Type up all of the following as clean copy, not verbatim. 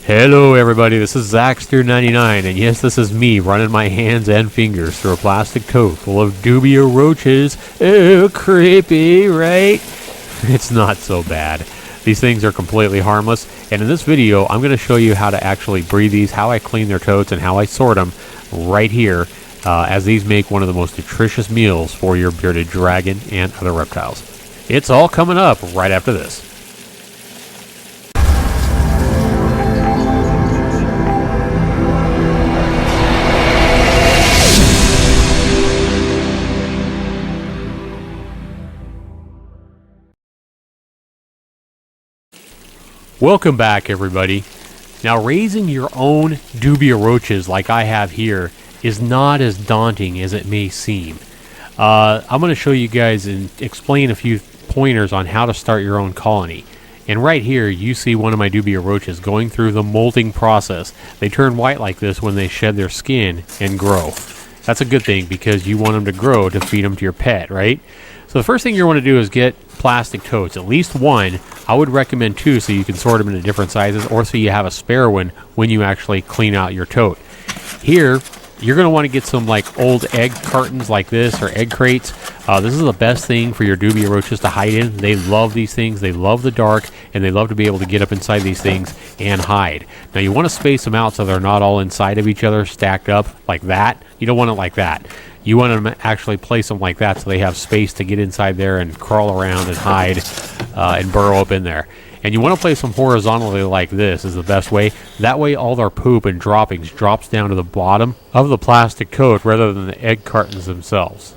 Hello everybody, this is Zaxter99, and yes, this is me running my hands and fingers through a plastic tote full of Dubia Roaches. Oh, creepy, right? It's not so bad. These things are completely harmless, and in this video, I'm going to show you how to actually breed these, how I clean their totes, and how I sort them right here, as these make one of the most nutritious meals for your bearded dragon and other reptiles. It's all coming up right after this. Welcome back, everybody. Now, raising your own Dubia roaches like I have here is not as daunting as it may seem. I'm going to show you guys and explain a few pointers on how to start your own colony. And right here, you see one of my Dubia roaches going through the molting process. They turn white like this when they shed their skin and grow. That's a good thing because you want them to grow to feed them to your pet, right? So the first thing you want to do is get plastic totes, at least one. I would recommend two so you can sort them into different sizes, or so you have a spare one when you actually clean out your tote. Here, you're going to want to get some like old egg cartons like this, or egg crates. This is the best thing for your Dubia roaches to hide in. They love these things. They love the dark, and they love to be able to get up inside these things and hide. Now, you want to space them out so they're not all inside of each other, stacked up like that. You don't want it like that. You want to actually place them like that so they have space to get inside there and crawl around and hide and burrow up in there. And you want to place them horizontally like this is the best way. That way all their poop and droppings drops down to the bottom of the plastic tote rather than the egg cartons themselves.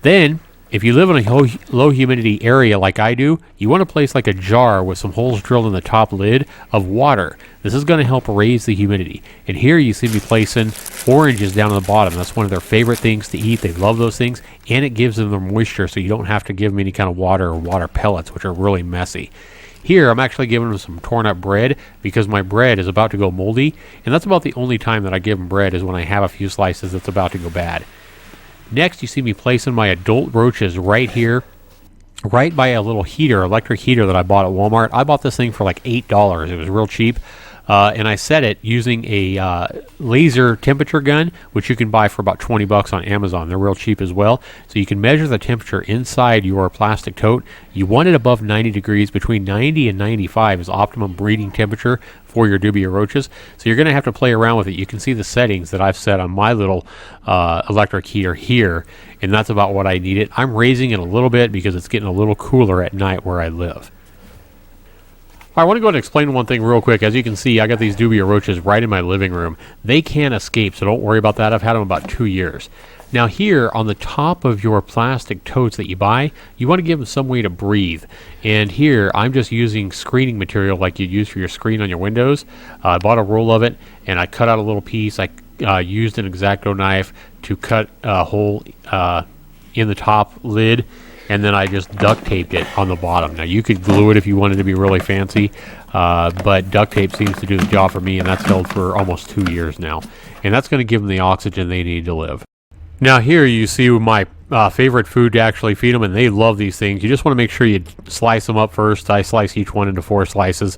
Then, if you live in a low humidity area like I do, you want to place like a jar with some holes drilled in the top lid of water. This is going to help raise the humidity. And here you see me placing oranges down on the bottom. That's one of their favorite things to eat. They love those things, and it gives them their moisture so you don't have to give them any kind of water or water pellets, which are really messy. Here, I'm actually giving them some torn up bread because my bread is about to go moldy, and that's about the only time that I give them bread is when I have a few slices that's about to go bad. Next, you see me placing my adult roaches right here, right by a little heater, electric heater that I bought at Walmart. I bought this thing for like $8. It was real cheap. And I set it using a laser temperature gun, which you can buy for about $20 on Amazon. They're real cheap as well. So you can measure the temperature inside your plastic tote. You want it above 90 degrees. Between 90 and 95 is optimum breeding temperature for your Dubia roaches. So you're going to have to play around with it. You can see the settings that I've set on my little electric heater here, and that's about what I need it. I'm raising it a little bit because it's getting a little cooler at night where I live. I want to go ahead and explain one thing real quick. As you can see, I got these Dubia roaches right in my living room. They can't escape, so don't worry about that. I've had them about 2 years. Now here, on the top of your plastic totes that you buy, you want to give them some way to breathe. And here, I'm just using screening material like you'd use for your screen on your windows. I bought a roll of it, and I cut out a little piece. I used an X-Acto knife to cut a hole in the top lid, and then I just duct taped it on the bottom. Now, you could glue it if you wanted to be really fancy, but duct tape seems to do the job for me, and that's held for almost 2 years now. And that's going to give them the oxygen they need to live. Now, here you see my favorite food to actually feed them, and they love these things. You just want to make sure you slice them up first. I slice each one into 4 slices.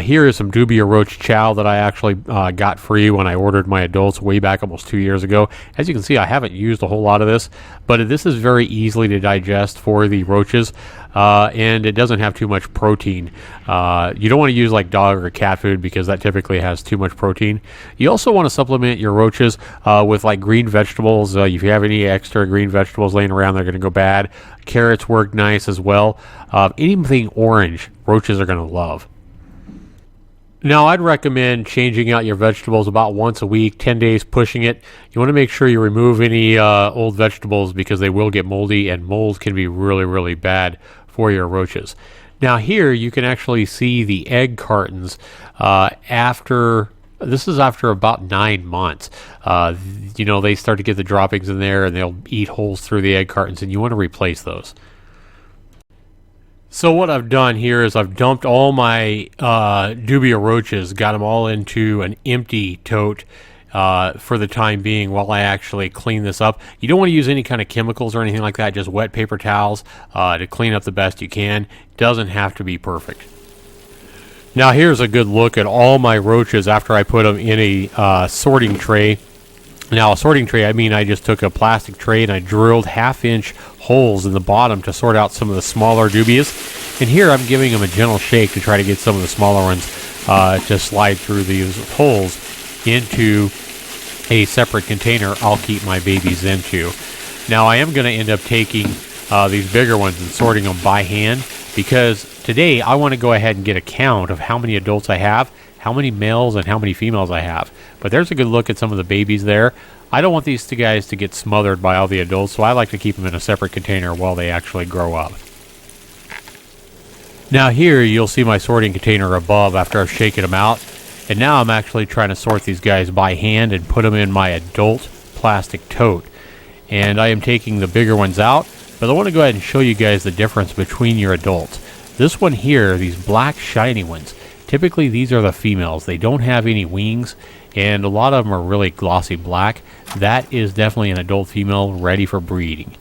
Here is some Dubia roach chow that I actually got free when I ordered my adults way back almost 2 years ago. As you can see, I haven't used a whole lot of this, but this is very easily to digest for the roaches, and it doesn't have too much protein. You don't want to use like dog or cat food because that typically has too much protein. You also want to supplement your roaches with like green vegetables. If you have any extra green vegetables laying around, they're going to go bad. Carrots work nice as well. Anything orange, roaches are going to love. Now, I'd recommend changing out your vegetables about once a week, 10 days pushing it. You want to make sure you remove any old vegetables because they will get moldy, and mold can be really, really bad for your roaches. Now, here you can actually see the egg cartons this is after about 9 months. They start to get the droppings in there, and they'll eat holes through the egg cartons, and you want to replace those. So what I've done here is I've dumped all my Dubia roaches, got them all into an empty tote for the time being while I actually clean this up. You don't want to use any kind of chemicals or anything like that, just wet paper towels to clean up the best you can. Doesn't have to be perfect. Now here's a good look at all my roaches after I put them in a sorting tray. Now a sorting tray, I mean I just took a plastic tray and I drilled 1/2-inch holes in the bottom to sort out some of the smaller dubias. And here I'm giving them a gentle shake to try to get some of the smaller ones to slide through these holes into a separate container I'll keep my babies into. Now I am going to end up taking these bigger ones and sorting them by hand, because today I want to go ahead and get a count of how many adults I have, how many males and how many females I have. But there's a good look at some of the babies there. I don't want these two guys to get smothered by all the adults, so I like to keep them in a separate container while they actually grow up. Now here you'll see my sorting container above after I've shaken them out. And now I'm actually trying to sort these guys by hand and put them in my adult plastic tote. And I am taking the bigger ones out, but I want to go ahead and show you guys the difference between your adults. This one here, these black shiny ones, typically these are the females. They don't have any wings, and a lot of them are really glossy black. That is definitely an adult female ready for breeding.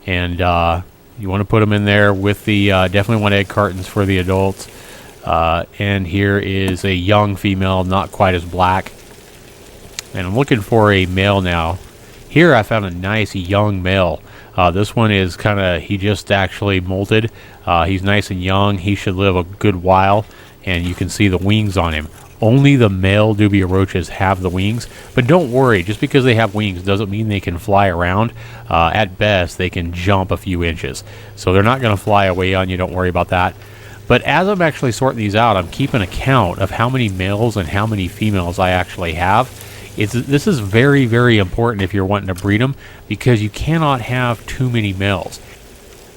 And you want to put them in there with the definitely want egg cartons for the adults. And here is a young female, not quite as black. And I'm looking for a male now. Here I found a nice young male. This one is kind of, he just actually molted. He's nice and young. He should live a good while. And you can see the wings on him. Only the male Dubia roaches have the wings. But don't worry, just because they have wings doesn't mean they can fly around. At best, they can jump a few inches. So they're not going to fly away on you. Don't worry about that. But as I'm actually sorting these out, I'm keeping a count of how many males and how many females I actually have. This is very, very important if you're wanting to breed them, because you cannot have too many males.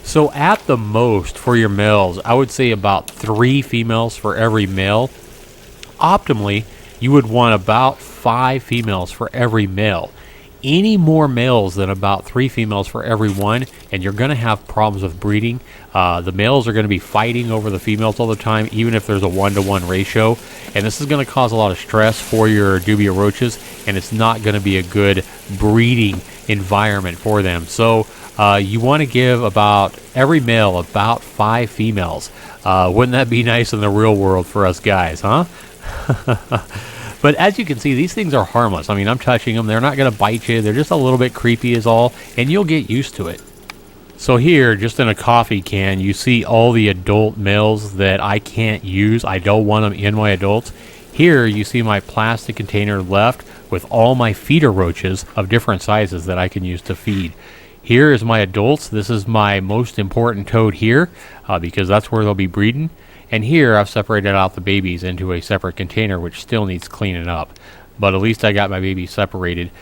So at the most for your males, I would say about 3 females for every male. Optimally, you would want about 5 females for every male. Any more males than about 3 females for every one, and you're going to have problems with breeding. The males are going to be fighting over the females all the time, even if there's a 1-to-1 ratio. And this is going to cause a lot of stress for your Dubia roaches, and it's not going to be a good breeding environment for them. So you want to give about every male about 5 females. Wouldn't that be nice in the real world for us guys, huh? But as you can see, these things are harmless. I mean, I'm touching them. They're not going to bite you. They're just a little bit creepy is all, and you'll get used to it. So here, just in a coffee can, you see all the adult males that I can't use. I don't want them in my adults. Here, you see my plastic container left with all my feeder roaches of different sizes that I can use to feed. Here is my adults. This is my most important toad here, because that's where they'll be breeding. And here I've separated out the babies into a separate container, which still needs cleaning up. But at least I got my babies separated.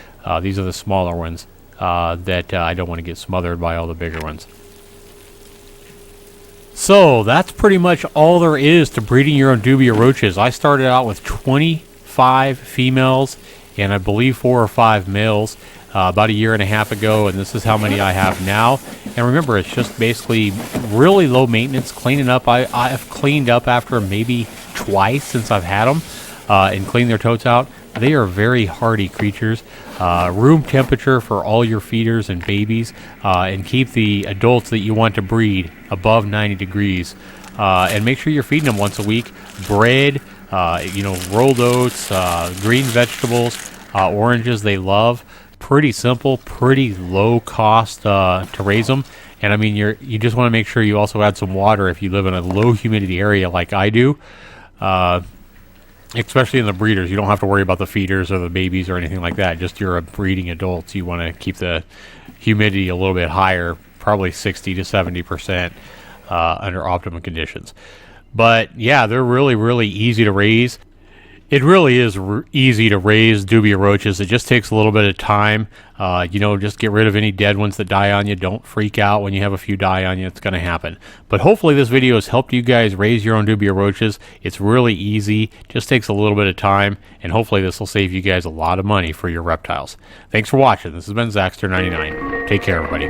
These are the smaller ones that I don't want to get smothered by all the bigger ones. So that's pretty much all there is to breeding your own Dubia roaches. I started out with 25 females and I believe 4 or 5 males about 1.5 years ago, and this is how many I have now. And remember, it's just basically really low maintenance cleaning up. I've cleaned up after maybe twice since I've had them and cleaned their totes out. They are very hardy creatures. Room temperature for all your feeders and babies, and keep the adults that you want to breed above 90 degrees. And make sure you're feeding them once a week. Bread, rolled oats, green vegetables, oranges they love. Pretty simple, pretty low cost to raise them. And I mean, you just want to make sure you also add some water if you live in a low humidity area like I do. Especially in the breeders, you don't have to worry about the feeders or the babies or anything like that. Just your breeding adults, you want to keep the humidity a little bit higher, probably 60 to 70% under optimum conditions. But yeah, they're really, really easy to raise. It really is easy to raise Dubia roaches. It just takes a little bit of time. Just get rid of any dead ones that die on you. Don't freak out when you have a few die on you. It's going to happen. But hopefully this video has helped you guys raise your own Dubia roaches. It's really easy. Just takes a little bit of time. And hopefully this will save you guys a lot of money for your reptiles. Thanks for watching. This has been Zaxter99. Take care, everybody.